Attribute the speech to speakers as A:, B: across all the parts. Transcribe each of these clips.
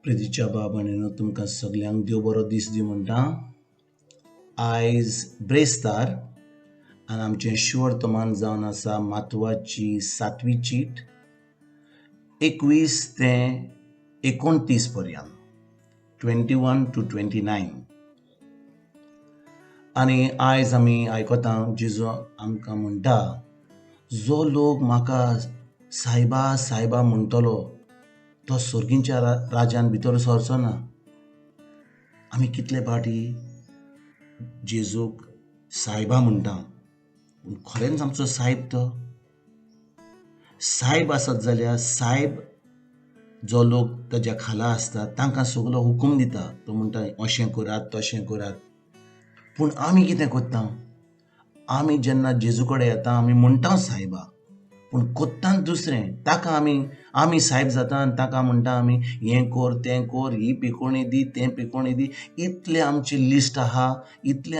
A: प्रितीच्या बाबाणेनो तुमकां सगल्यांक देव बरो दीस दी म्हणटा. आयज ब्रेस्तार आनी आमचें शिवर्तमान जावन आसा मातवाची 7वी चीट 21 ते 29 पर्यंत 21 to 29. आनी आयज आमी आयकता जेजू आमकां म्हणटा, जो लोक म्हाका सायबा सायबा म्हणटलो तो सर्गींच्या राज्यान भितर सरचो ना. आमी कितले फाटी जेजूक सायबा म्हणटा, पूण खरेंच आमचो सायब तो सायब आसत जाल्यार सायब जो लोक ताच्या खाला आसता तांकां सगलो हुकूम दिता. तो म्हणटा अशें करात तशें करात. पूण आमी कितें करता? आमी जेन्ना जेजू कडेन येता आमी म्हणटा सायबा, पूण कोत्तान दुसरें. ताका आमी सायब जाता आनी ताका म्हणटा आमी हें कर तें कर, ही पिकोणी दी तें पिकोणी दी. इतले आमची लिस्ट आहा, इतले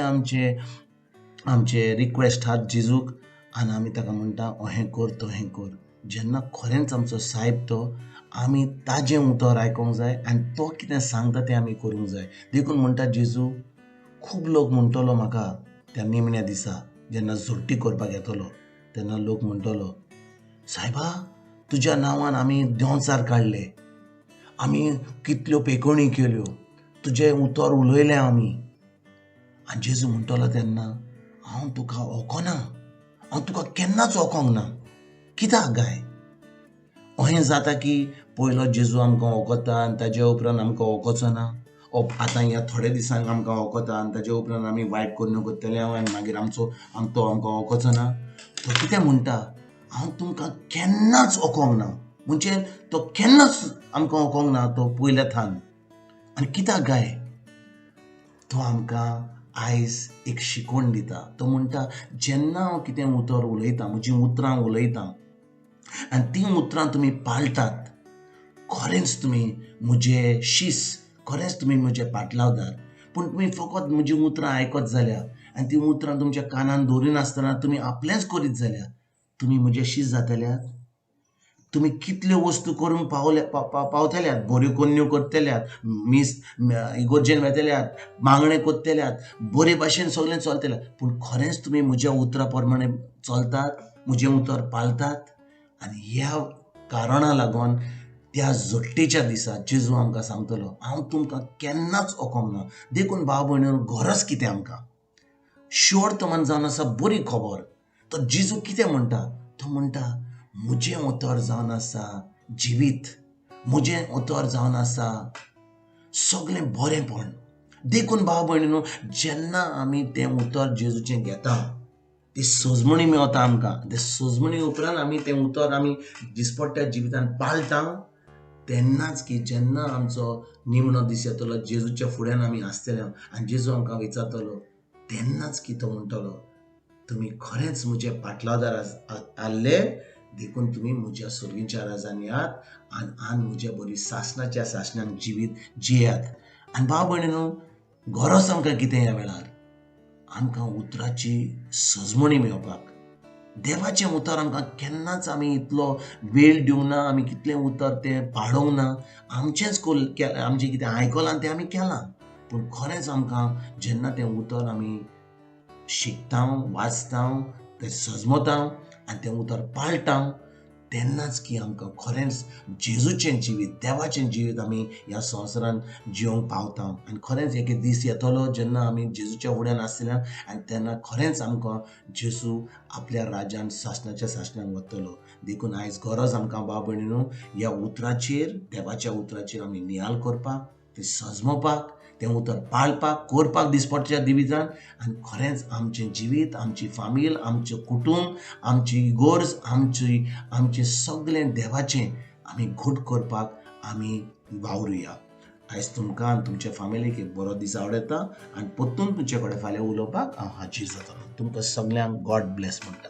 A: आमचे रिक्वेस्ट आहात जेजूक आनी आमी ताका म्हणटा अहें कर तहें कर. जेन्ना खरेंच आमचो सायब तो, आमी ताजें उतर आयकोंक जाय आनी तो कितें सांगता तें आमी करूंक जाय. देखून म्हणटा जेजू, खूब लोक म्हणटलो म्हाका त्या निमण्या दिसा जेन्ना झोट्टी करपाक येतलो तेन्ना लोक म्हणटलो, सायबा तुज्या नांवान आमी देंवचार काडले, आमी कितल्यो पेकोणी केल्यो, तुजें उतर उलयलें आमी. आनी जेजू म्हणटलो तेन्ना, हांव तुका वळखना, हांव तुका केन्नाच वळखोंक ना. कित्याक गाय? अहें जाता की पयलो जेजू आमकां वळखता आनी ताज्या उपरांत आमकां वळखचो ना. आतां ह्या थोड्या दिसांक आमकां वळखता आनी ताज्या उपरांत आमी वायट करून करतले आनी मागीर तो आमकां वळखचो ना. तो कितें म्हणटा, हांव तुमकां केन्नाच वळखोंक ना. म्हणजे तो केन्नाच आमकां वळखोंक ना तो पयल्या थान. आनी कित्याक गाय? तो आमकां आयज एक शिकवण दिता. तो म्हणटा, जेन्ना हांव कितें उतर उलयतां, म्हजीं उतरां उलयतां आनी तीं उतरां तुमी पाळटात, खरेंच तुमी म्हजे शीस, खरेंच तुमी म्हजे पाटलावदार. पूण तुमी फकत म्हजीं उतरां आयकत जाल्यार आनी तीं उतरां तुमच्या कानान दवरिनासतना तुमी आपलेंच करीत जाल्यार तुमी म्हजे शीस जातल्यात. तुमी कितल्यो वस्तू करूंक पावतल्यात, बऱ्यो कन्यो करतल्यात, इगोर्जेन वेतल्यात, मागणें करतल्यात, बरे भाशेन सगळें चलतल्यात. पूण खरेंच तुमी म्हज्या उतरां प्रमाणे चलतात, म्हजें उतर पाळतात. आनी ह्या कारणा लागून त्या झोट्टेच्या दिसा जेजू आमकां सांगतलो, हांव तुमकां केन्नाच वळखोंक ना. देखून भाव भयणीनो, गरज कितें आमकां? शिवर्तमान जावन आसा बरी खबर. तो जेजू कितें म्हणटा? तो म्हणटा, म्हजें उतर जावन आसा जिवीत, म्हजें उतर जावन आसा सगळें बरेंपण. देखून भाव भयणीनो, जेन्ना आमी तें उतर जेजूचें घेता, ती सजमणी मेवता आमकां. ते सजमणी उपरांत आमी तें उतर आमी दिसपट्ट्या जिवितान पाळटा, तेन्नाच की जेन्ना आमचो निमणो दीस येतलो, जेजूच्या फुड्यान आमी आसतले आनी जेजू आमकां विचारतलो, तेन्नाच की तो म्हणटलो, तुमी खरेंच म्हजे पाटलावदार आसले, देखून तुमी म्हज्या सर्गींच्या राजान यात आनी म्हज्या बरी सासणाच्या सासण्यान जिवीत जियात. आनी भाव भयणीनो, गरज आमकां कितें ह्या वेळार? आमकां उतराची सजमणी मेळपाक. देवाचें उतर आमकां केन्नाच आमी इतलो वेळ दिवंक ना, आमी कितलें उतर तें पाळोवंक ना. आमचें कितें आयकलां तें आमी केलां. पूण खरेंच आमकां जेन्ना तें उतर आमी शिकता, वाचता, तें सजमता आनी तें उतर पाळटा, तेन्नाच की आमकां खरेंच जेजूचें जिवीत, देवाचें जिवीत आमी ह्या संवसारान जिवंक पावता. आनी खरेंच एक दीस येतलो जेन्ना आमी जेजूच्या फुड्यान आसतले आनी तेन्ना खरेंच आमकां जेजू आपल्या राज्यान सासणाच्या सासण्यान व्हरतलो. देखून आयज गरज आमकां भाव भयणीनो, ह्या उतराचेर, देवाच्या उतराचेर आमी नियाल करपाक, तें सजमोवपाक, तें उतर पाळपाक, करपाक दिसपट्ट्या जिवितान. आनी खरेंच आमचें जिवीत, आमची फामील, आमचें कुटूंब, आमची इगोर्ज, आमचें सगळें देवाचें आमी घट करपाक आमी वावरुया. आयज तुमकां आनी तुमच्या फामिलीक एक बरो दीस आवडेता आनी परतून तुमचे कडेन फाल्यां उलोवपाक हांव हाजीर जातलों. तुमकां सगल्यांक गॉड ब्लेस म्हणटा.